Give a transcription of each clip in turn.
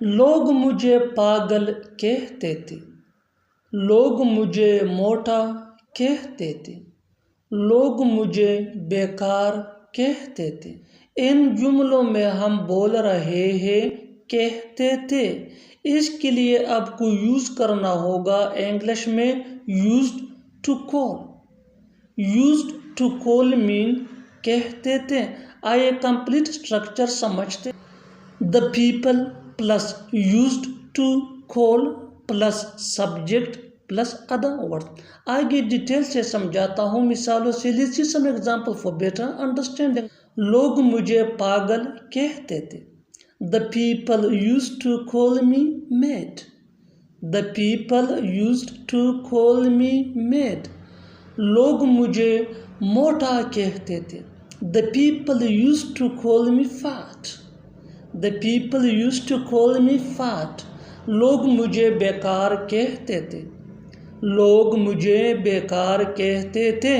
لوگ مجھے پاگل کہتے تھے، لوگ مجھے موٹا کہتے تھے، لوگ مجھے بیکار کہتے تھے۔ ان جملوں میں ہم بول رہے ہیں کہتے تھے، اس کے لیے آپ کو یوز کرنا ہوگا انگلش میں used to call۔ used to call مین کہتے تھے۔ آئے کمپلیٹ اسٹرکچر سمجھتے۔ The people plus used to call plus subject plus other words۔ آگے ڈیٹیل سے سمجھاتا ہوں مثالوں سے۔ Let's see some example for better understanding۔ لوگ مجھے پاگل کہتے تھے۔ The people used to call me mad۔ The people used to call me mad۔ لوگ مجھے موٹا کہتے تھے۔ The people used to call me fat۔ The people used to call me fat۔ لوگ مجھے بیکار کہتے تھے۔ لوگ مجھے بیکار کہتے تھے۔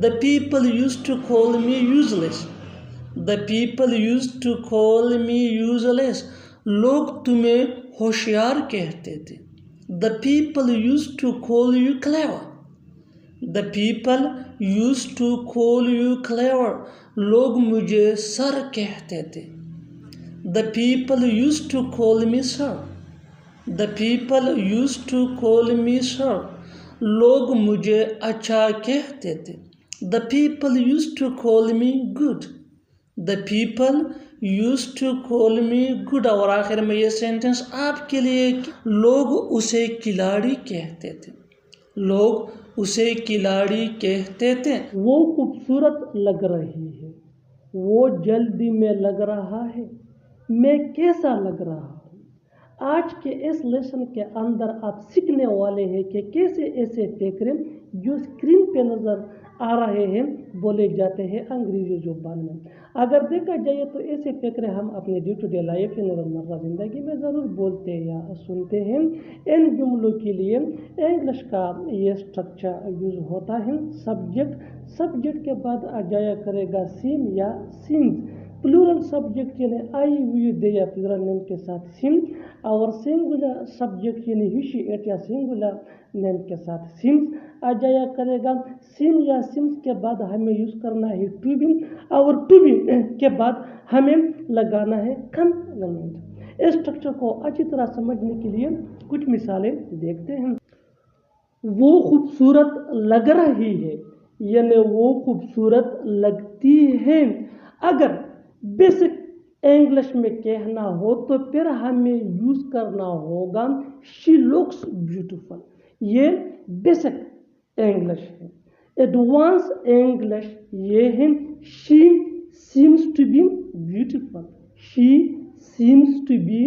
The people used to call me useless۔ The people used to call me useless۔ لوگ تمہیں ہوشیار کہتے تھے۔ The people used to call you clever۔ The people used to call you clever۔ لوگ مجھے سر کہتے تھے۔ The people used to call me sir۔ The people used to call me sir۔ لوگ مجھے اچھا کہتے تھے۔ The people used to call me good۔ The people used to call me good۔ اور آخر میں یہ سینٹنس آپ کے لیے، لوگ اسے کھلاڑی کہتے تھے۔ لوگ اسے کھلاڑی کہتے تھے۔ وہ خوبصورت لگ رہی ہے۔ وہ جلدی میں لگ رہا ہے۔ میں کیسا لگ رہا ہوں؟ آج کے اس لیسن کے اندر آپ سیکھنے والے ہیں کہ کیسے ایسے فقرے جو اسکرین پہ نظر آ رہے ہیں بولے جاتے ہیں انگریزی زبان میں۔ اگر دیکھا جائے تو ایسے فقرے ہم اپنے ڈے ٹو ڈے لائف یعنی روزمرہ زندگی میں ضرور بولتے یا سنتے ہیں۔ ان جملوں کے لیے انگلش کا یہ اسٹرکچر یوز ہوتا ہے۔ سبجیکٹ کے بعد آ جایا کرے گا سیم یا سیمز۔ پلورل سبجیکٹ یعنی آئی ہوئی دے یا پلورل نیم کے ساتھ سیم، اور سنگولر سبجیکٹ یعنی ہی شی اٹ یا سنگولر نیم کے ساتھ سیمز آ جایا کرے گا۔ سیم یا سیمز کے بعد ہمیں یوز کرنا ہے ٹو بی، اور ٹو بی کے بعد ہمیں لگانا ہے کمپلیمنٹ۔ اس اسٹرکچر کو اچھی طرح سمجھنے کے لیے کچھ مثالیں دیکھتے ہیں۔ وہ خوبصورت لگ رہی ہے یعنی وہ خوبصورت لگتی ہے۔ اگر بیسک انگلش میں کہنا ہو تو پھر ہمیں یوز کرنا ہوگا شی لکس بیوٹیفل۔ یہ بیسک انگلش ہے۔ ایڈوانس انگلش یہ ہے she seems to be beautiful. She seems to be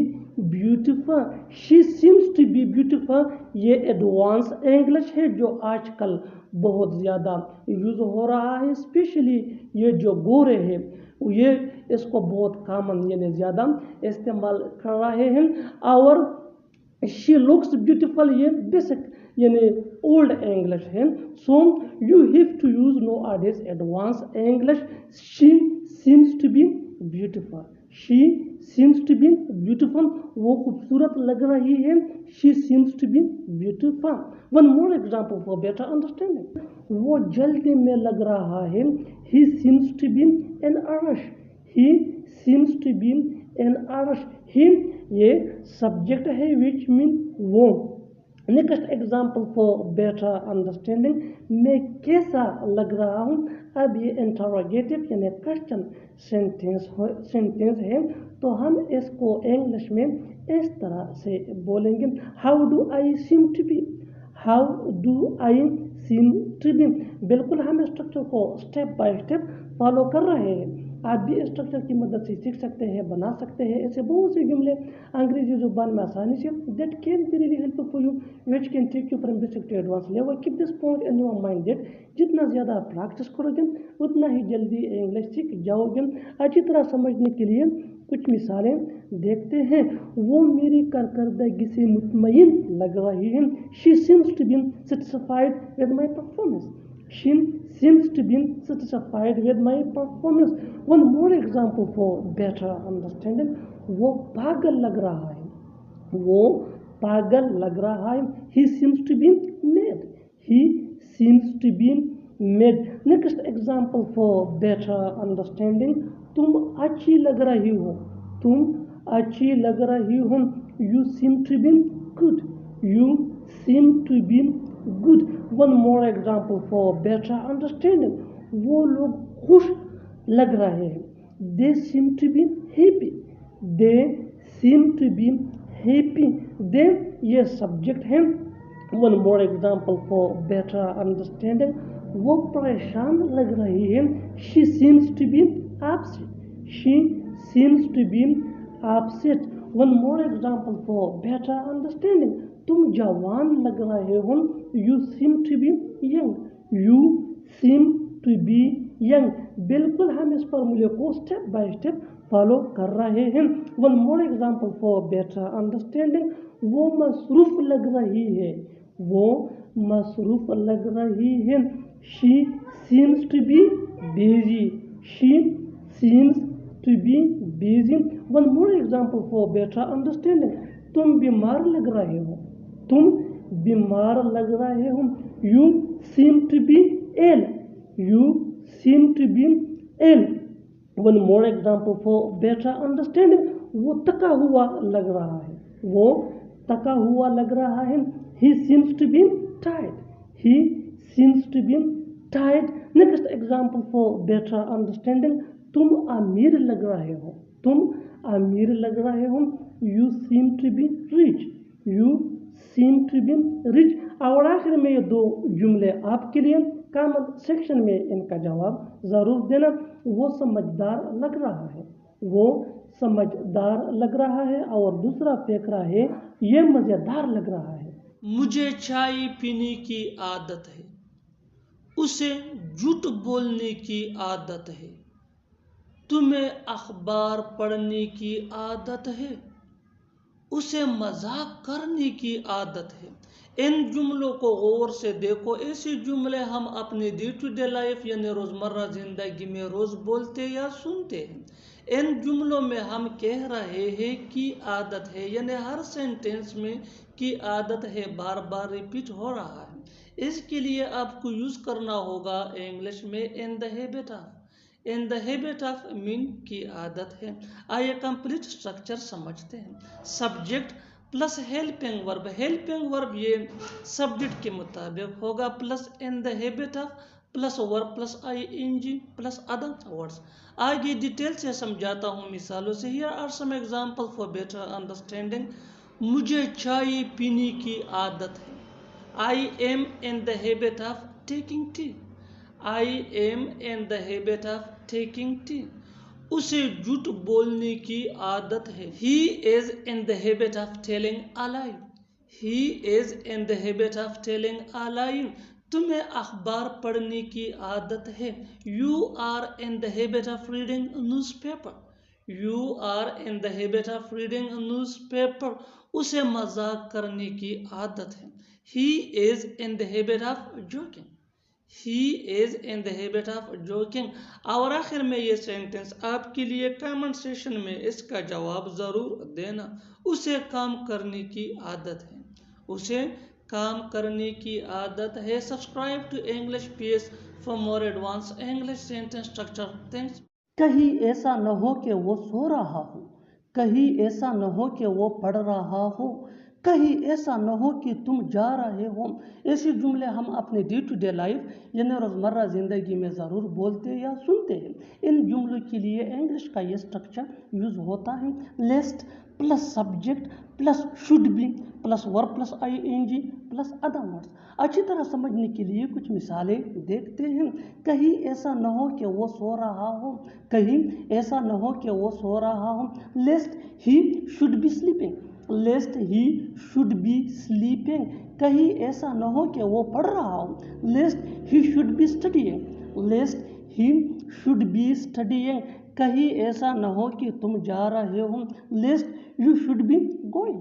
beautiful. She seems to be beautiful یہ ایڈوانس انگلش ہے جو آج کل بہت زیادہ یوز ہو رہا ہے۔ اسپیشلی یہ جو گورے ہیں یہ اس کو بہت کامن یعنی زیادہ استعمال کر رہے ہیں۔ اور شی لکس بیوٹیفل یہ بیسک یعنی اولڈ انگلش ہے۔ So you have to use nowadays advance English. She seems to be beautiful. She seems to be beautiful. وہ خوبصورت لگ رہی ہے۔ She seems to be beautiful. One more example for better understanding. وہ جلدی میں لگ رہا ہے۔ He seems to be in a rush. He seems to be in a rush. He یہ سبجیکٹ ہے وچ مین وہ۔ Next example for better understanding. میں کیسا لگ رہا ہوں؟ اب یہ انٹروگیٹو یعنی کوشچن سینٹینس ہے تو ہم اس کو انگلش میں اس طرح سے بولیں گے، how do I seem to be? How do I seem to be? بالکل ہم اسٹرکچر کو اسٹیپ بائی اسٹیپ فالو کر رہے ہیں۔ آپ بھی اسٹرکچر کی مدد سے سیکھ سکتے ہیں، بنا سکتے ہیں ایسے بہت سے جملے انگریزی زبان میں آسانی سے that can be really help for you which can take you from basic to advance level. Keep this point in your mind that جتنا زیادہ آپ پریکٹس کرو گے اتنا ہی جلدی انگلش سیکھ جاؤ گے۔ اچھی طرح سمجھنے کے لیے کچھ مثالیں دیکھتے ہیں۔ وہ میری کارکردگی سے مطمئن لگ رہی ہے۔ She seems to be satisfied with my performance. She seems to be satisfied with my performance۔ One more example for better understanding۔ وہ پاگل لگ رہا ہے۔ وہ پاگل لگ رہا ہے. He seems to be mad. He seems to be mad. Next example for better understanding. تم اچھی لگ رہی ہو. تم اچھی لگ رہی ہو. You seem to be good. You seem to be good. One more example for better understanding. وہ لوگ خوش لگ رہے ہیں. They seem to be happy. They seem to be happy. They یہ سبجیکٹ ہے. One more example for better understanding. وہ پریشان لگ رہی ہے. She seems to be upset. She seems to be upset. One more example for better understanding. تم جوان لگ رہے ہو. You seem to be young. You seem to be young. بالکل ہم اس فارمولے کو اسٹیپ بائی اسٹیپ فالو کر رہے ہیں. One more example for better understanding. وہ مصروف لگ رہی ہے. وہ مصروف لگ رہی ہے. She seems to be busy. She seems to be busy. One more example for better understanding. تم بیمار لگ رہے ہو. تم بیمار لگ رہے ہو. You seem to be ill. You seem to be ill. One more example for better understanding. وہ تکا ہوا لگ رہا ہے. وہ تکا ہوا لگ رہا ہے. He seems to be tired. He seems to be tired. Next example for better understanding. تم امیر لگ رہے ہو. تم امیر لگ رہے ہو. You seem to be rich. You seem to be rich. اور آخر میں یہ دو جملے آپ کے لیے کامنٹ سیکشن میں ان کا جواب ضرور دینا. وہ سمجھدار لگ رہا ہے. وہ سمجھدار لگ رہا ہے. اور دوسرا فقرہ ہے یہ مزیدار لگ رہا ہے. مجھے چائے پینے کی عادت ہے. اسے جھوٹ بولنے کی عادت ہے. تمہیں اخبار پڑھنے کی عادت ہے. اسے مذاق کرنے کی عادت ہے. ان جملوں کو غور سے دیکھو. ایسے جملے ہم اپنے ڈے ٹو ڈے لائف یعنی روزمرہ زندگی میں روز بولتے یا سنتے ہیں. ان جملوں میں ہم کہہ رہے ہیں کی عادت ہے یعنی ہر سینٹینس میں کی عادت ہے بار بار ریپیٹ ہو رہا ہے. اس کے لیے آپ کو یوز کرنا ہوگا انگلش میں in the habit of. In the habit of mean کی عادت ہے. آئیے کمپلیٹ اسٹرکچر سمجھتے ہیں. Subject plus helping verb. Helping verb یہ سبجیکٹ کے مطابق ہوگا plus in the habit of plus verb plus I N G plus other words. آگے ڈیٹیل سے سمجھاتا ہوں مثالوں سے. Here are some example for better understanding. مجھے چائے پینے کی عادت ہے. I am in the habit of taking T. I am in the habit of taking tea. اسے جھوٹ بولنے کی عادت ہے. He is in the habit of telling a lie. He is in the habit of telling a lie. تمہیں اخبار پڑھنے کی عادت ہے. You are in the habit of reading a newspaper. You are in the habit of reading a newspaper. اسے مذاق کرنے کی عادت ہے. He is in the habit of joking. He is in the habit of joking. اور آخر میں یہ سینٹنس آپ کے لیے کامنٹ سیکشن میں اس کا جواب ضرور دینا. اسے کام کرنے کی عادت ہے. اسے کام کرنے کی عادت ہے. Subscribe to English pace for more advance English sentence structure. Thanks. کہیں ایسا نہ ہو کہ وہ سو رہا ہو. کہیں ایسا نہ ہو کہ وہ پڑھ رہا ہو. کہیں ایسا نہ ہو کہ تم جا رہے ہو. ایسے جملے ہم اپنے ڈے ٹو ڈے لائف یعنی روزمرہ زندگی میں ضرور بولتے یا سنتے ہیں. ان جملوں کے لیے انگلش کا یہ اسٹرکچر یوز ہوتا ہے. Lest plus subject plus should be plus verb plus I N G plus other words. اچھی طرح سمجھنے کے لیے کچھ مثالیں دیکھتے ہیں. کہیں ایسا نہ ہو کہ وہ سو رہا ہو. کہیں ایسا نہ ہو کہ وہ سو رہا ہو. Lest he should be sleeping. Lest he should be sleeping. کہیں ایسا نہ ہو کہ وہ پڑھ رہا ہو. Lest he should be studying. Lest he should be studying. کہیں ایسا نہ ہو کہ تم جا رہے ہو. Lest you should be going.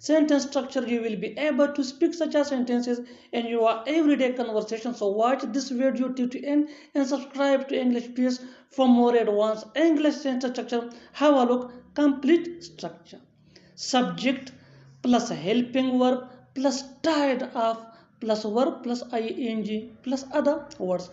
sentence structure, you will be able to speak such as sentences in your everyday conversation. So watch this video till the end and subscribe to English Peers for more advanced English sentence structure. Have a look. Complete structure: subject plus helping verb plus tied of plus verb plus ing plus other words.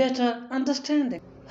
better understanding.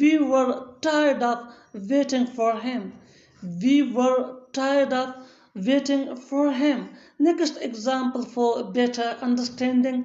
We were tired of waiting for him. We were tired of waiting for him. Next example for better understanding.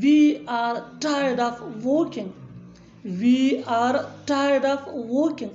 We are tired of walking. We are tired of walking.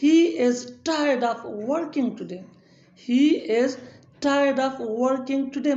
He is tired of working today. He is tired of working today.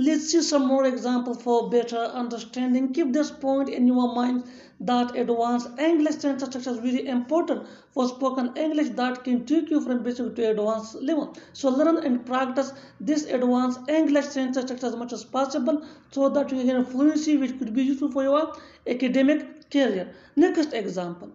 Let's see some more examples for better understanding. Keep this point in your mind that advanced English sentence structure is very important for spoken English that can take you from basic to advanced level. So learn and practice this advanced English sentence structure as much as possible so that you gain fluency which could be useful for your academic career. Next example.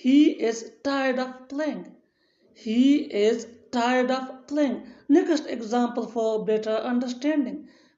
He is tired of playing. He is tired of playing. Next example for better understanding.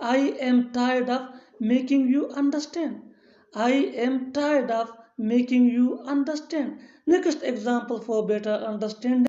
I am tired of making you understand. I am tired of making you understand. Next example for better understanding.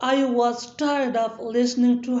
I was tired of listening to.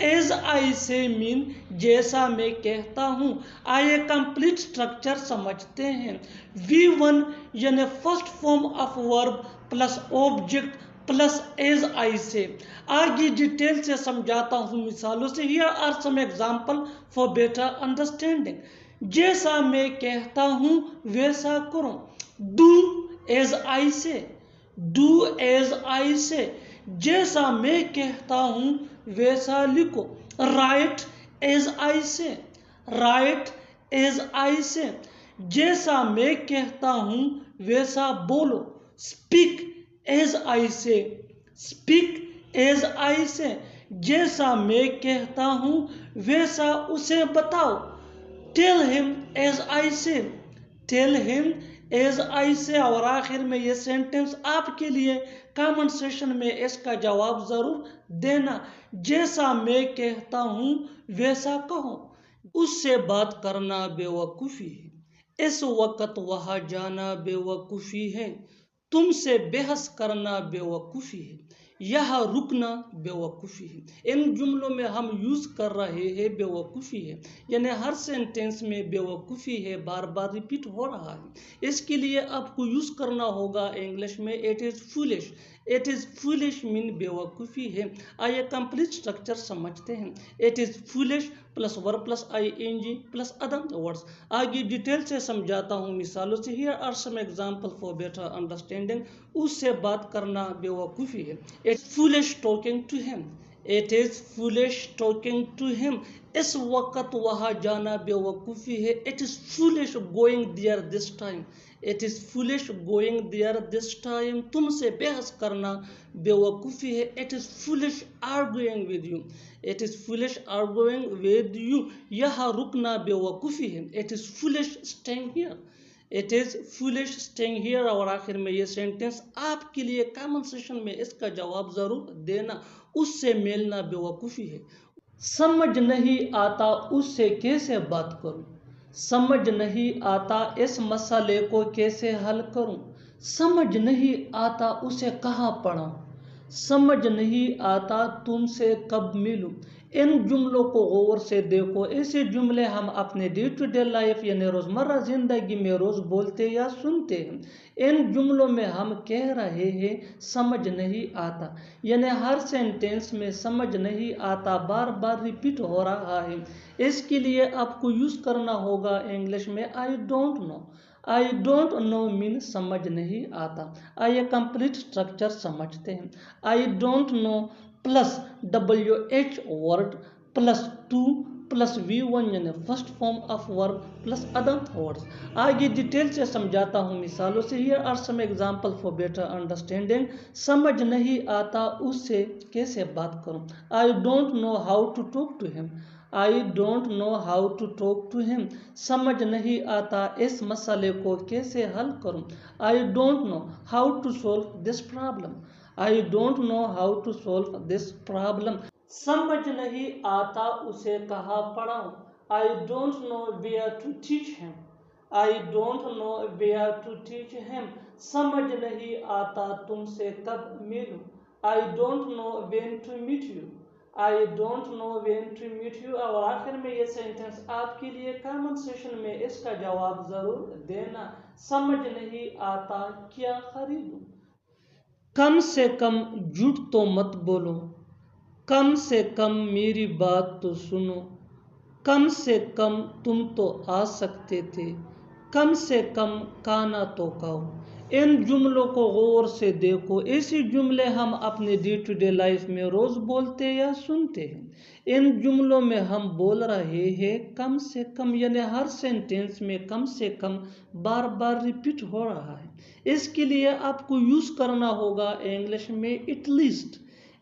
As I سے مین جیسا میں کہتا ہوں. آئیے complete structure سمجھتے ہیں. V1 یعنی first form of verb plus object plus as I say. آگے ڈیٹیل سے سمجھاتا ہوں مثالوں سے. Here are some example for better understanding. جیسا میں کہتا ہوں ویسا کرو. ڈو ایز آئی سے. ڈو ایز آئی سے. جیسا میں کہتا ہوں ویسا لکھو. رائٹ ایز آئی سے. رائٹ ایز آئی سے. جیسا میں کہتا ہوں ویسا بولو. اسپیک ایز آئی سے. اسپیک ایز آئی سے. جیسا میں کہتا ہوں ویسا اسے بتاؤ. ٹیل ہم ایز آئی سے. ٹیل ہم ایز آئی سے. اور آخر میں یہ سینٹنس آپ کے لیے کامن سیشن میں اس کا جواب ضرور دینا. جیسا میں کہتا ہوں ویسا کہو. اس سے بات کرنا بے وقوفی ہے. اس وقت وہاں جانا بے وقوفی ہے. تم سے بحث کرنا بے وقوفی ہے. یہاں رکنا بے وقوفی ہے. ان جملوں میں ہم یوز کر رہے ہیں بے وقوفی ہے، یعنی ہر سینٹینس میں بے وقوفی ہے بار بار ریپیٹ ہو رہا ہے. اس کے لیے آپ کو یوز کرنا ہوگا انگلش میں it is foolish. It is foolish mean بے وقوفی ہے. آئیے کمپلیٹ اسٹرکچر سمجھتے ہیں. It is foolish plus verb plus I N G plus other words. آگے ڈیٹیل سے سمجھاتا ہوں مثالوں سے. Here are some example for better understanding. اس سے بات کرنا بے وقوفی ہے. It's foolish talking to him. It is foolish talking to him. اس وقت وہاں جانا بے وقوفی ہے. It is foolish going there this time. It is foolish going there this time. تم سے بحث کرنا بے وقوفی ہے. It is foolish arguing with you. It is foolish arguing with you. یہاں رکنا بے وقوفی ہے. It is foolish staying here. It is foolish staying here. اور آخر میں یہ سینٹینس آپ کے لیے کامن سیشن میں اس کا جواب ضرور دینا. اس سے ملنا بے وقوفی ہے. سمجھ نہیں آتا اس سے کیسے بات کروں. سمجھ نہیں آتا اس مسئلے کو کیسے حل کروں. سمجھ نہیں آتا اسے کہاں پڑھاؤں. سمجھ نہیں آتا تم سے کب ملوں. ان جملوں کو غور سے دیکھو. ایسے جملے ہم اپنے ڈے ٹو ڈے لائف یعنی روزمرہ زندگی میں روز بولتے یا سنتے ہیں. ان جملوں میں ہم کہہ رہے ہیں سمجھ نہیں آتا، یعنی ہر سینٹینس میں سمجھ نہیں آتا بار بار ریپیٹ ہو رہا ہے. اس کے لیے آپ کو یوز کرنا ہوگا انگلش میں آئی ڈونٹ نو. آئی ڈونٹ نو مین سمجھ نہیں آتا. آئیے کمپلیٹ اسٹرکچر سمجھتے ہیں. I don't know plus WH word plus to plus V1 یعنی first form of verb plus other words. آگے ڈیٹیل سے سمجھاتا ہوں مثالوں سے. Here are some example for better understanding. سمجھ نہیں آتا اس سے کیسے بات کروں. I don't know how to talk to him. I don't know how to talk to him. سمجھ نہیں آتا اس مسئلے کو کیسے حل کروں. I don't know how to solve this problem. I don't know how to solve this problem. سمجھ نہیں آتا اسے کہاں پڑھاؤں. I don't know where to teach him. I don't know where to teach him. سمجھ نہیں آتا تم سے کب ملوں. I don't know when to meet you. I don't know when to meet you. اور آخر میں یہ سینٹینس آپ کے لیے کامن سیشن میں اس کا جواب ضرور دینا. سمجھ نہیں آتا کیا خریدوں. کم سے کم جھوٹ تو مت بولو. کم سے کم میری بات تو سنو. کم سے کم تم تو آ سکتے تھے. کم سے کم کھانا تو کھاؤ. ان جملوں کو غور سے دیکھو. ایسے جملے ہم اپنے ڈے ٹو ڈے لائف میں روز بولتے یا سنتے ہیں. ان جملوں میں ہم بول رہے ہیں کم سے کم، یعنی ہر سینٹینس میں کم سے کم بار بار ریپیٹ ہو رہا ہے. اس کے لیے آپ کو یوز کرنا ہوگا انگلش میں at least.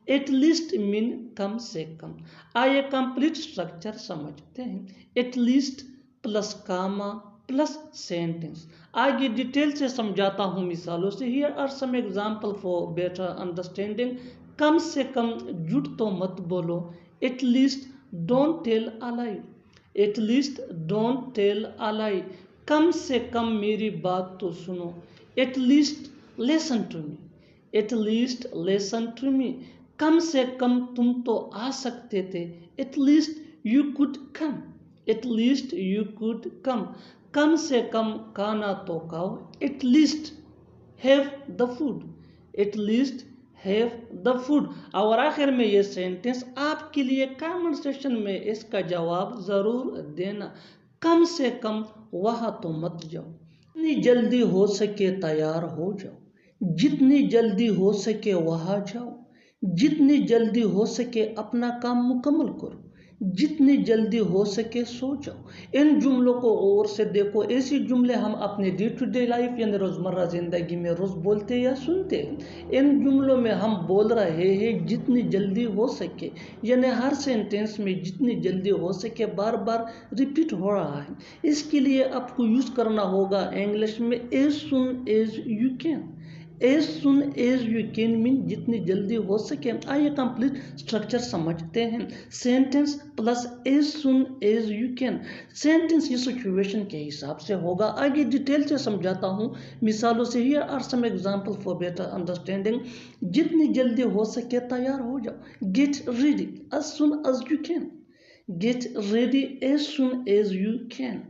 At least mean کم سے کم. آئیے کمپلیٹ اسٹرکچر سمجھتے ہیں. At least plus comma plus sentence. آگے ڈیٹیل سے سمجھاتا ہوں مثالوں سے. Here are some example for better understanding. کم سے کم جھوٹ تو مت بولو. At least don't tell a lie. At least don't tell a lie. کم سے کم میری بات تو سنو. At least listen to me. At least listen to me. کم سے کم تم تو آ سکتے تھے. At least you could come. At least you could come. کم سے کم کھانا تو کھاؤ. At least have the food. At least have the food. اور آخر میں یہ سینٹنس آپ کے لیے کامنٹ سیکشن میں اس کا جواب ضرور دینا. کم سے کم وہاں تو مت جاؤ. جتنی جلدی ہو سکے تیار ہو جاؤ. جتنی جلدی ہو سکے وہاں جاؤ. جتنی جلدی ہو سکے اپنا کام مکمل کرو. جتنی جلدی ہو سکے سو جاؤ. ان جملوں کو غور سے دیکھو. ایسی جملے ہم اپنے ڈے ٹو ڈے لائف یعنی روزمرہ زندگی میں روز بولتے یا سنتے ہیں. ان جملوں میں ہم بول رہے ہیں جتنی جلدی ہو سکے، یعنی ہر سینٹینس میں جتنی جلدی ہو سکے بار بار ریپیٹ ہو رہا ہے. اس کے لیے آپ کو یوز کرنا ہوگا انگلش میں as soon as you can. As soon as you can mean جتنی جلدی ہو سکے. آئیے کمپلیٹ اسٹرکچر سمجھتے ہیں. Sentence plus as soon as you can. Sentence یہ سچویشن کے حساب سے ہوگا. آگے ڈیٹیل سے سمجھاتا ہوں مثالوں سے. Here are some examples for better understanding. جتنی جلدی ہو سکے تیار ہو جاؤ. Get ready as soon as you can. Get ready as soon as you can.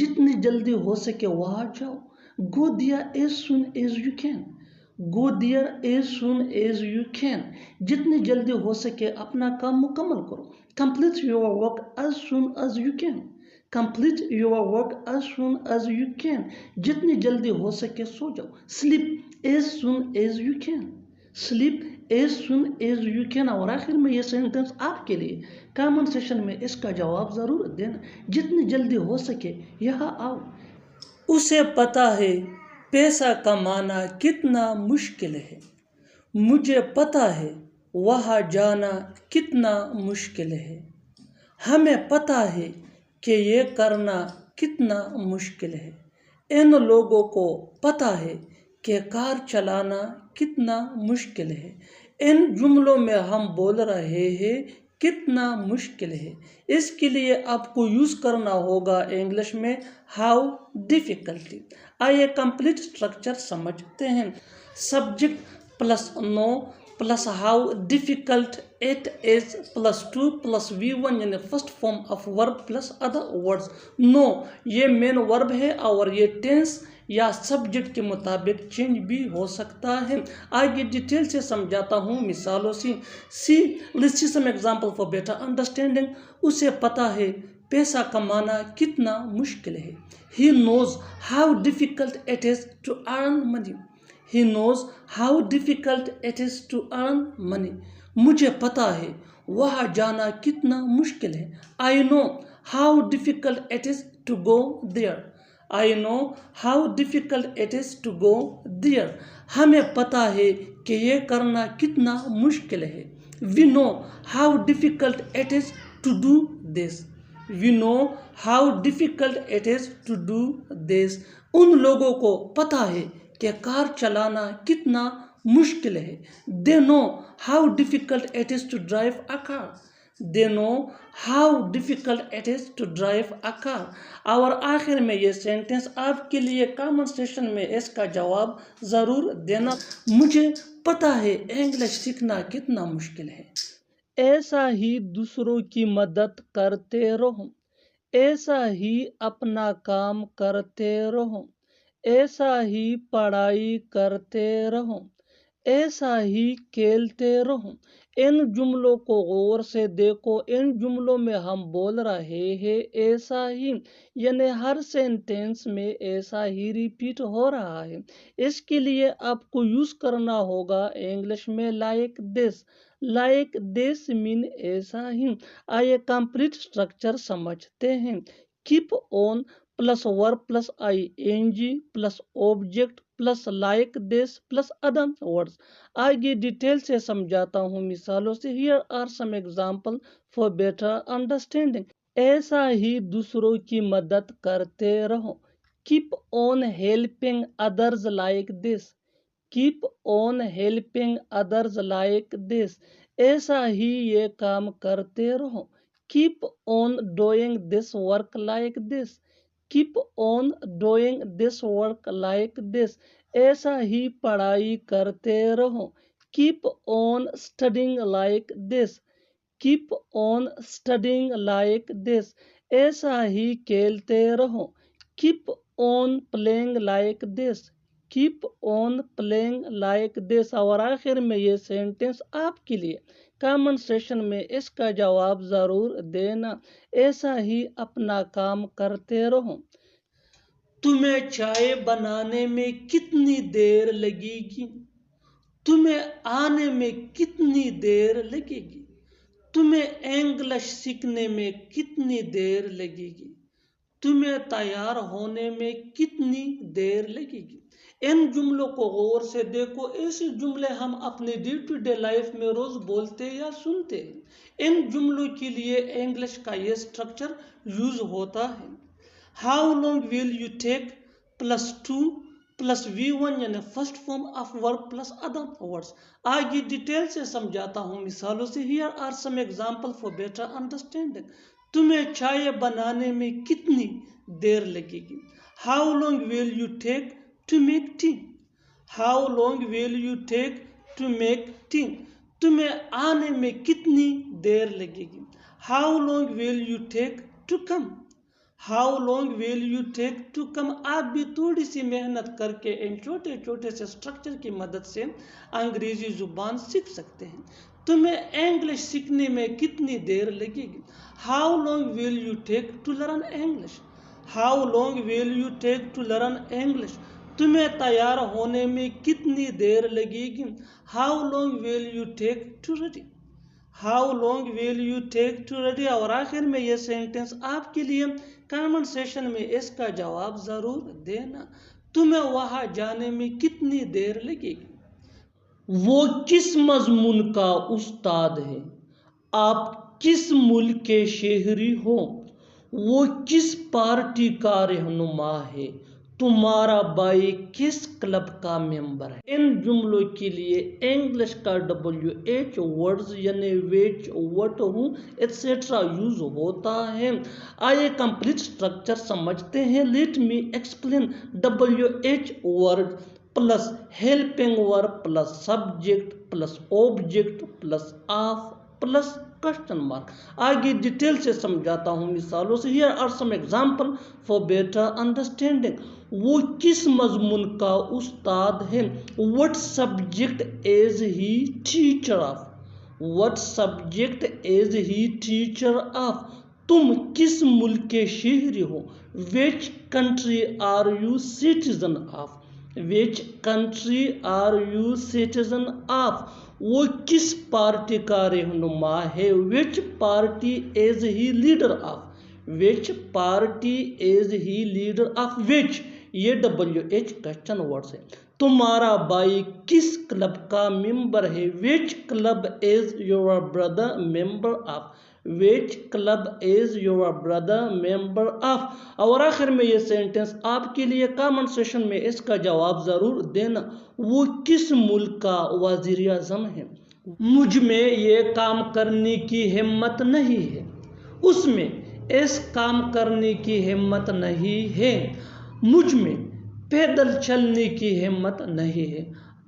جتنی جلدی ہو سکے وہاں جاؤ. Go there as soon as you can. Go there as soon as you can. جتنی جلدی ہو سکے اپنا کام مکمل کرو. Complete your work as soon as you can. Complete your work as soon as you can. جتنی جلدی ہو سکے سو جاؤ. Sleep as soon as you can. Sleep as soon as you can. اور آخر میں یہ سینٹنس آپ کے لیے کامنٹ سیکشن میں اس کا جواب ضرور دینا. جتنی جلدی ہو سکے یہاں آؤ. اسے پتا ہے پیسہ کمانا کتنا مشکل ہے. مجھے پتا ہے وہاں جانا کتنا مشکل ہے. ہمیں پتا ہے کہ یہ کرنا کتنا مشکل ہے. ان لوگوں کو پتا ہے کہ کار چلانا کتنا مشکل ہے. ان جملوں میں ہم بول رہے ہیں کتنا مشکل ہے. اس کے لیے آپ کو یوز کرنا ہوگا انگلش میں ہاؤ ڈیفیکلٹی. آئیے کمپلیٹ اسٹرکچر سمجھتے ہیں. Subject plus know plus how difficult it is plus to plus V1 یعنی first form of verb plus other words. Know یہ مین ورب ہے اور یہ ٹینس یا سبجیکٹ کے مطابق چینج بھی ہو سکتا ہے. آگے ڈیٹیل سے سمجھاتا ہوں مثالوں سے. let's see some example for better understanding. اسے پتا ہے پیسہ کمانا کتنا مشکل ہے. He knows how difficult it is to earn money. He knows how difficult it is to earn money. مجھے پتا ہے وہاں جانا کتنا مشکل ہے. I know how difficult it is to go there. I know how difficult it is to go there. ہمیں پتا ہے کہ یہ کرنا کتنا مشکل ہے. We know how difficult it is to do this. We know how difficult it is to do this. ان لوگوں کو پتا ہے کہ کار چلانا کتنا مشکل ہے. They know how difficult it is to drive a car. They know how difficult it is to drive a car. اور آخر میں یہ سینٹنس آپ کے لیے کامنٹ سیکشن میں اس کا جواب ضرور دینا. مجھے پتا ہے انگلش سیکھنا کتنا مشکل ہے. ایسا ہی دوسروں کی مدد کرتے رہو. ایسا ہی اپنا کام کرتے رہو. ایسا ہی پڑھائی کرتے رہو. ایسا ہی کھیلتے رہو. ان جملوں کو غور سے دیکھو. ان جملوں میں ہم بول رہے ہیں ایسا ہی یعنی ہر سینٹینس میں ایسا ہی ریپیٹ ہو رہا ہے. اس کے لیے آپ کو یوز کرنا ہوگا انگلش میں لائک دس. لائک دس مین ایسا ہی. آئیے کمپلیٹ اسٹرکچر سمجھتے ہیں. Keep on plus verb plus ING plus object plus like this plus other words. آگے ڈیٹیل سے سمجھاتا ہوں مثالوں سے. Here are some examples for better understanding. ایسا ہی دوسروں کی مدد کرتے رہو. Keep on helping others like this. Keep on helping others like this. ایسا ہی یہ کام کرتے رہو. Keep on doing this work like this. Keep on doing this work like this. ایسا ہی پڑھائی کرتے رہو. Keep on studying like this. keep on studying like this. ایسا ہی کھیلتے رہو. keep on playing like this. keep on playing like this. اور آخر میں یہ سینٹنس آپ کے لیے کامنٹ سیشن میں اس کا جواب ضرور دینا. ایسا ہی اپنا کام کرتے رہو. تمہیں چائے بنانے میں کتنی دیر لگے گی؟ تمہیں آنے میں کتنی دیر لگے گی؟ تمہیں انگلش سیکھنے میں کتنی دیر لگے گی؟ تمہیں تیار ہونے میں کتنی دیر لگے گی؟ ان جملوں کو غور سے دیکھو. ایسے جملے ہم اپنے ڈے ٹو ڈے لائف میں روز بولتے یا سنتے ہیں. ان جملوں کے لیے انگلش کا یہ سٹرکچر یوز ہوتا ہے. How long will you take plus to plus V1 یعنی first form of verb plus other words. آگے ڈیٹیل سے سمجھاتا ہوں مثالوں سے. Here are some example for better understanding. تمہیں چائے بنانے میں کتنی دیر لگے گی؟ How long will you take to make tea? How long will you take to make tea? تمہیں آنے میں کتنی دیر لگے گی؟ How long will you take to come? How long will you take to come? آپ بھی تھوڑی سی محنت کر کے ان چھوٹے چھوٹے سے اسٹرکچر کی مدد سے انگریزی زبان سیکھ سکتے ہیں. تمہیں انگلش سیکھنے میں کتنی دیر لگے گی؟ How long will you take to learn English? How long will you take to learn English? تمہیں تیار ہونے میں کتنی دیر لگے گی؟ How long will you take to ready? How long will you take to ready? اور آخر میں یہ سینٹنس آپ کے لیے کامنٹ سیشن میں اس کا جواب ضرور دینا. تمہیں وہاں جانے میں کتنی دیر لگے گی؟ وہ کس مضمون کا استاد ہے؟ آپ کس ملک کے شہری ہو؟ وہ کس پارٹی کا رہنما ہے؟ تمہارا بھائی کس کلب کا ممبر ہے؟ ان جملوں کے لیے انگلش کا WH ورڈز یعنی which, what, who etc. Use ہوتا ہے. آئیے کمپلیٹ سٹرکچر سمجھتے ہیں. Let me explain. WH word plus helping verb plus subject plus object plus of plus question mark. آگے ڈیٹیل سے سمجھاتا ہوں مثالوں سے. Here are some example for better understanding. وہ کس مضمون کا استاد ہے؟ What subject is he teacher of? What subject is he teacher of? تم کس ملک کے شہری ہو؟ Which country are you citizen of? Which country are you citizen of? وہ کس پارٹی کا رہنما ہے؟ Which party is he leader of? Which party is he leader of? Which یہ WH کوشچن ورڈ ہے. تمہارا بھائی کس کلب کا ممبر ہے؟ Which club is your brother member of? Which club is your brother member of? اور آخر میں یہ سینٹنس آپ کے لیے کامنٹ سیشن میں اس کا جواب ضرور دینا. وہ کس ملک کا وزیر اعظم ہے؟ مجھ میں یہ کام کرنے کی ہمت نہیں ہے. اس میں اس کام کرنے کی ہمت نہیں ہے. مجھ میں پیدل چلنے کی ہمت نہیں ہے.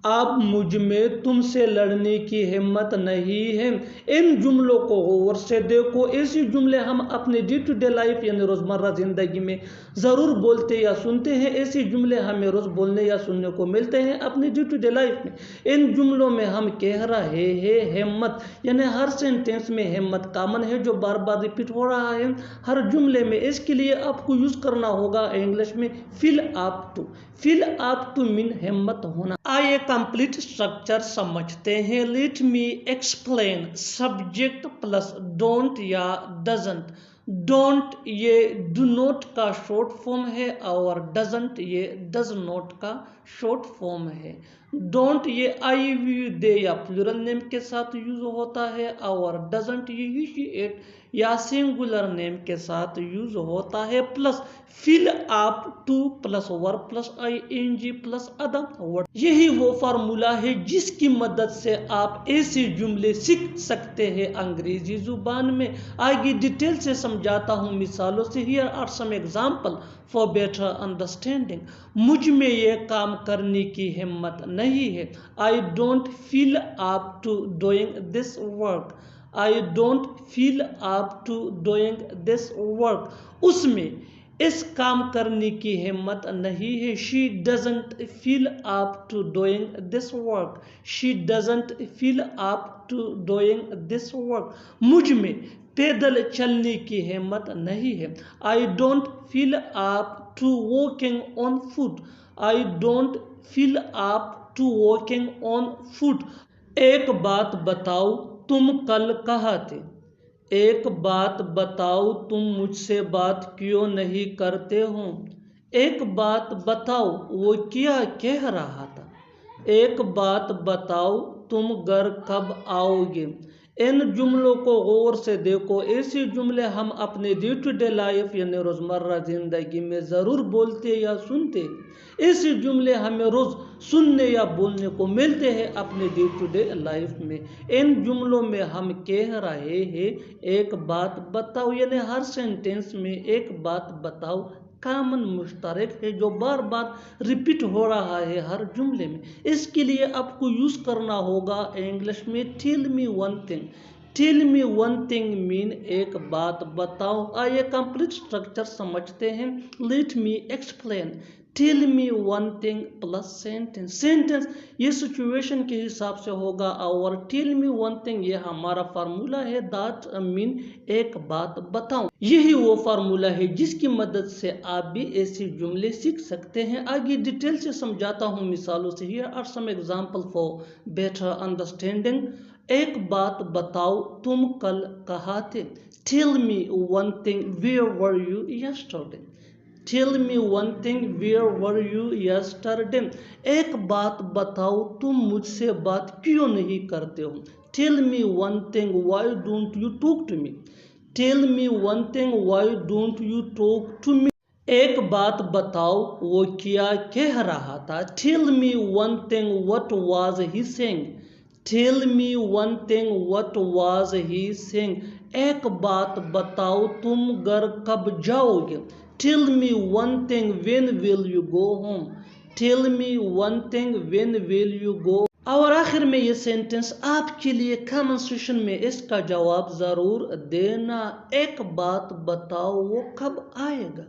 اب مجھ میں تم سے لڑنے کی ہمت نہیں ہے. ان جملوں کو غور سے دیکھو. ایسی جملے ہم اپنے ڈے ٹو ڈے لائف یعنی روزمرہ زندگی میں ضرور بولتے یا سنتے ہیں. ایسی جملے ہمیں روز بولنے یا سننے کو ملتے ہیں اپنے ڈے ٹو ڈے لائف میں. ان جملوں میں ہم کہہ رہے ہیں ہمت یعنی ہر سینٹینس میں ہمت کامن ہے جو بار بار ریپیٹ ہو رہا ہے ہر جملے میں. اس کے لیے آپ کو یوز کرنا ہوگا انگلش میں فیل up to. Feel up to مین ہمت ہونا. آئیے کمپلیٹ سٹرکچر سمجھتے ہیں. Let me explain. Subject plus don't یا ڈزنٹ. ڈونٹ یہ ڈو نوٹ کا شارٹ فارم ہے اور ڈزنٹ یہ ڈز نوٹ کا شارٹ فارم ہے. ڈونٹ یہ آئی وی دے یا پلورل نیم کے ساتھ یوز ہوتا ہے اور ڈزنٹ یہ ہی شی اٹ یا سنگولر نیم کے ساتھ یوز ہوتا ہے. Plus fill up to plus verb plus ING plus other word. یہی وہ فارمولا ہے جس کی مدد سے آپ ایسے جملے سیکھ سکتے ہیں انگریزی زبان میں. آگے ڈیٹیل سے سمجھاتا ہوں مثالوں سے. Here are some example for better understanding. مجھ میں یہ کام کرنے کی ہمت نہیں ہے. I don't feel up to doing this work. I don't feel up to doing this work. اس میں اس کام کرنے کی ہمت نہیں ہے. She doesn't feel up to doing this work. She doesn't feel up to doing this work. مجھ میں پیدل چلنے کی ہمت نہیں ہے. I don't feel up to walking on foot. I don't feel up to walking on foot. ایک بات بتاؤ تم کل کہاں تھے. ایک بات بتاؤ تم مجھ سے بات کیوں نہیں کرتے ہو. ایک بات بتاؤ وہ کیا کہہ رہا تھا. ایک بات بتاؤ تم گھر کب آؤ گے. ان جملوں کو غور سے دیکھو. ایسے جملے ہم اپنے ڈے ٹو ڈے لائف یعنی روزمرہ زندگی میں ضرور بولتے یا سنتے. ایسے جملے ہمیں روز سننے یا بولنے کو ملتے ہیں اپنے ڈے ٹو ڈے لائف میں. ان جملوں میں ہم کہہ رہے ہیں ایک بات بتاؤ، یعنی ہر سینٹینس میں ایک بات بتاؤ کامن مشترک ہے جو بار بار ریپیٹ ہو رہا ہے ہر جملے میں. اس کے لیے آپ کو یوز کرنا ہوگا انگلش میں tell me one thing. Tell me one thing mean ایک بات بتاؤ. آئیے کمپلیٹ اسٹرکچر سمجھتے ہیں. Let me explain. Tell me one thing plus sentence. Sentence یہ سچویشن کے حساب سے ہوگا اور ٹیل می ون تھنگ یہ ہمارا فارمولا ہے. دیٹ مین ایک بات بتاؤں. یہی وہ فارمولا ہے جس کی مدد سے آپ بھی ایسے جملے سیکھ سکتے ہیں. آگے ڈیٹیل سے سمجھاتا ہوں مثالوں سے. Here are some examples for better understanding. ایک بات بتاؤ تم کل کہاں تھے. Tell me one thing, where were you yesterday? Tell me one thing, where were you yesterday? ایک بات بتاؤ تم مجھ سے بات کیوں نہیں کرتے ہو. Tell me one thing, why don't you talk to me? Tell me one thing, why don't you talk to me? ایک بات بتاؤ وہ کیا کہہ رہا تھا. Tell me one thing, what was he saying? Tell me one thing, what was he saying? ایک بات بتاؤ تم گھر کب جاؤ گے. Tell me one thing, when will you go home? Tell me one thing, when will you go? اور آخر میں یہ سینٹنس آپ کے لیے کامن سیشن میں اس کا جواب ضرور دینا. ایک بات بتاؤ وہ کب آئے گا.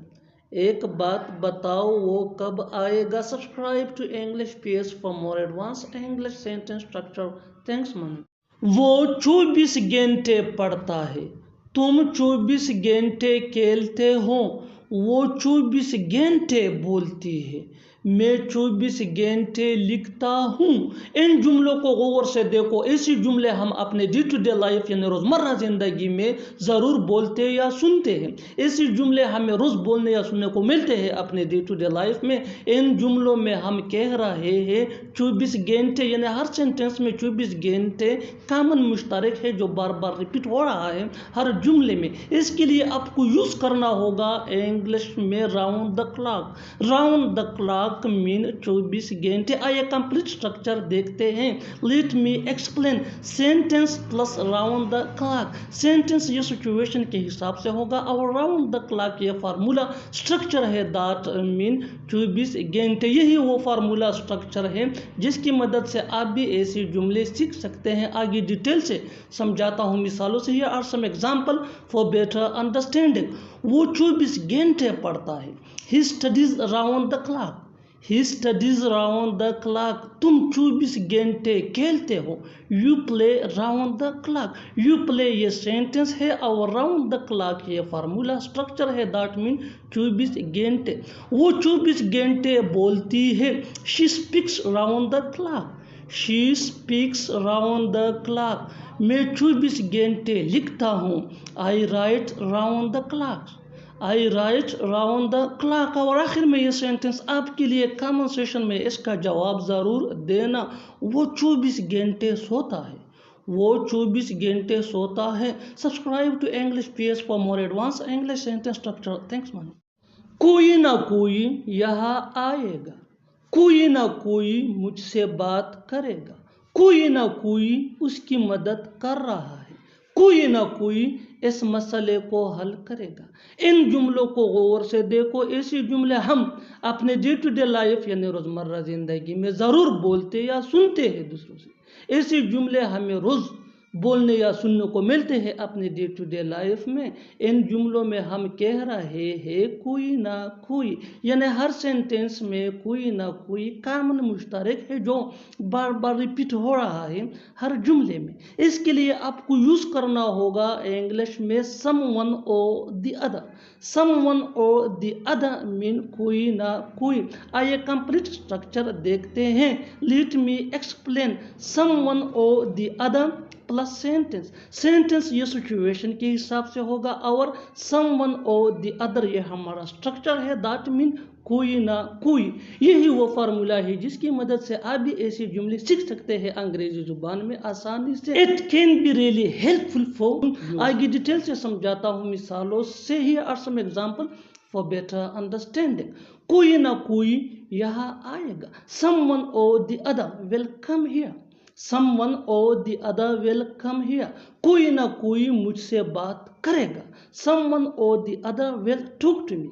ایک بات بتاؤ وہ کب آئے گا. Subscribe to English page for more advance English sentence structure. Thanks man. وہ 24 گھنٹے پڑھتا ہے. تم 24 گھنٹے کھیلتے ہو. وہ 24 گھنٹے بولتی ہے. میں 24 گھنٹے لکھتا ہوں. ان جملوں کو غور سے دیکھو. ایسی جملے ہم اپنے ڈے ٹو ڈے لائف یعنی روزمرہ زندگی میں ضرور بولتے یا سنتے ہیں. ایسی جملے ہمیں روز بولنے یا سننے کو ملتے ہیں اپنے ڈے ٹو ڈے لائف میں. ان جملوں میں ہم کہہ رہے ہیں 24 گھنٹے یعنی ہر سینٹینس میں 24 گھنٹے کامن مشترک ہے جو بار بار ریپیٹ ہو رہا ہے ہر جملے میں. اس کے لیے آپ کو یوز کرنا ہوگا انگلش میں round the clock. Round the clock mean 24 گھنٹے. آئیے کمپلیٹ اسٹرکچر دیکھتے ہیں. Let me explain. Sentence plus round the clock. Sentence یہ سچویشن کے حساب سے ہوگا اور راؤنڈ دا کلاک یہ فارمولا اسٹرکچر ہے. دیٹ مین 24 گھنٹے. یہی وہ فارمولا اسٹرکچر ہے جس کی مدد سے آپ بھی ایسی جملے سیکھ سکتے ہیں. آگے ڈیٹیل سے سمجھاتا ہوں مثالوں سے. Here are some examples for better understanding. وہ 24 گھنٹے پڑھتا ہے. He studies around the clock. He studies around the clock. تم 24 گھنٹے کھیلتے ہو. You play around the clock. You play یہ سینٹنس ہے اور round the clock یہ فارمولا اسٹرکچر ہے. That means 24 گھنٹے. وہ 24 گھنٹے بولتی ہے. She speaks around the clock. She speaks around the clock. میں 24 گھنٹے لکھتا ہوں. I write around the clock. I write around the clock. اور آخر میں یہ سینٹنس آپ کے لیے کامن سیشن میں اس کا جواب ضرور دینا. وہ 24 گھنٹے سوتا ہے. وہ 24 گھنٹے سوتا ہے. Subscribe to English page for more advance English sentence structure. Thanks man. کوئی نہ کوئی یہاں آئے گا. کوئی نہ کوئی مجھ سے بات کرے گا. کوئی نہ کوئی اس کی مدد کر رہا ہے. کوئی نہ کوئی اس مسئلے کو حل کرے گا. ان جملوں کو غور سے دیکھو. ایسی جملے ہم اپنے ڈے ٹو ڈے لائف یعنی روزمرہ زندگی میں ضرور بولتے یا سنتے ہیں دوسروں سے. ایسی جملے ہمیں روز بولنے یا سننے کو ملتے ہیں اپنے ڈے ٹو ڈے لائف میں. ان جملوں میں ہم کہہ رہے ہیں کوئی نہ کوئی، یعنی ہر سینٹینس میں کوئی نہ کوئی کامن مشترک ہے جو بار بار ریپیٹ ہو رہا ہے ہر جملے میں. اس کے لیے آپ کو یوز کرنا ہوگا انگلش میں some one or the other. Some one or the other مین کوئی نہ کوئی. آئیے کمپلیٹ اسٹرکچر دیکھتے ہیں. Let me explain. Someone or the other plus sentence. Sentence یہ سچویشن کے حساب سے ہوگا اور some one or the other یہ ہمارا اسٹرکچر ہے. دیٹ مین کوئی نہ کوئی. یہی وہ فارمولا ہے جس کی مدد سے آپ بھی ایسے جملے سیکھ سکتے ہیں انگریزی زبان میں آسانی سے. It can be really helpful for. آگے ڈیٹیل سے سمجھاتا ہوں مثالوں سے. Here are some example for better understanding. کوئی نہ کوئی یہاں آئے گا. Someone or the other will come here. Someone or the other will come here. کوئی نہ کوئی مجھ سے بات کرے گا. Someone or the other will talk to me.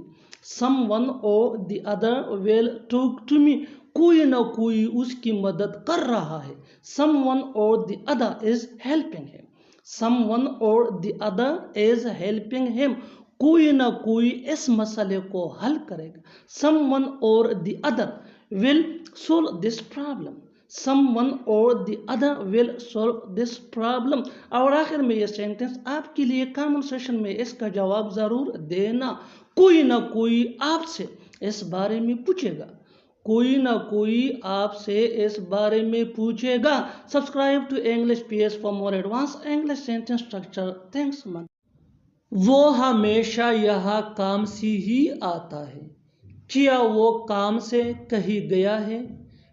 Someone or the other will talk to me. کوئی نہ کوئی اس کی مدد کر رہا ہے. Someone or the other is helping him. Someone or the other is helping him. کوئی نہ کوئی اس مسئلے کو حل کرے گا. Someone or the other will solve this problem. Someone or the other will solve this problem. اور آخر میں یہ سینٹنس آپ کے لیے کامن سیشن میں اس کا جواب ضرور دینا. کوئی نہ کوئی آپ سے اس بارے میں پوچھے گا. کوئی نہ کوئی آپ سے اس بارے میں پوچھے گا. Subscribe to English PS for more advanced English sentence structure. Thanks man. وہ ہمیشہ یہاں کام سے ہی آتا ہے. کیا وہ کام سے کہیں گیا ہے؟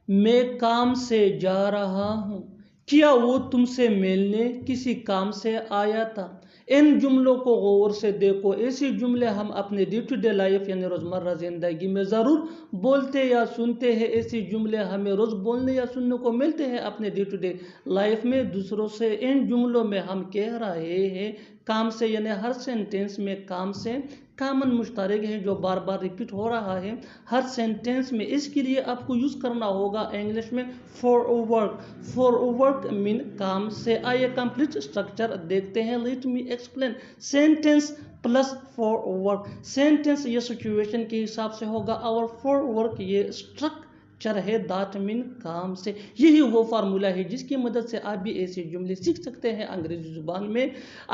میں کام سے جا رہا ہوں. کیا وہ تم سے ملنے کسی کام سے آیا تھا؟ ان جملوں کو غور سے دیکھو. ایسے جملے ہم اپنے ڈے ٹو ڈے لائف یعنی روزمرہ زندگی میں ضرور بولتے یا سنتے ہیں. ایسے جملے ہمیں روز بولنے یا سننے کو ملتے ہیں اپنے ڈے ٹو ڈے لائف میں دوسروں سے. ان جملوں میں ہم کہہ رہے ہیں کام سے، یعنی ہر سینٹینس میں کام سے کامن مشترک ہے جو بار بار ریپیٹ ہو رہا ہے ہر سینٹینس میں. اس کے لیے آپ کو یوز کرنا ہوگا انگلش میں فار ورک. فار ورک مین کام سے. آئیے کمپلیٹ اسٹرکچر دیکھتے ہیں. Let me explain. Sentence plus for work. Sentence یہ سچویشن کے حساب سے ہوگا اور فار ورک یہ اسٹرکچر ہے. دیٹ مین کام سے. یہی وہ فارمولا ہے جس کی مدد سے آپ بھی ایسے جملے سیکھ سکتے ہیں انگریزی زبان میں.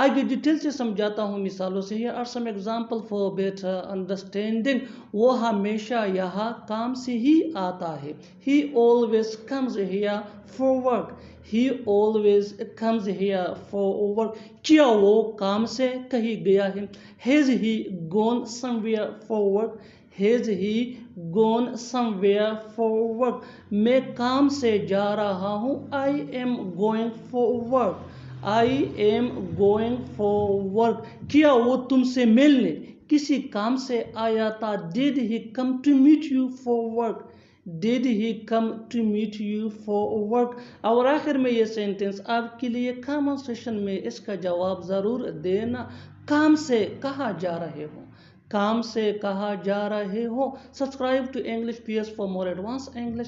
آگے ڈیٹیل سے سمجھاتا ہوں مثالوں سے. Here are some examples for better understanding. وہ ہمیشہ یہاں کام سے ہی آتا ہے. He always comes here for work. He always comes here for work. کیا وہ کام سے کہیں گیا ہے؟ Has he gone somewhere for work? Has he gone somewhere for work? میں کام سے جا رہا ہوں. I am going for work. I am going for work. کیا وہ تم سے ملنے کسی کام سے آیا تھا؟ Did he come to meet you for work? Did he come to meet you for work? اور آخر میں یہ سینٹنس آپ کے لیے کامن سیشن میں اس کا جواب ضرور دینا. کام سے کہاں جا رہے ہو؟ کام سے کہاں جا رہے ہو؟ Subscribe to English PS for more advanced English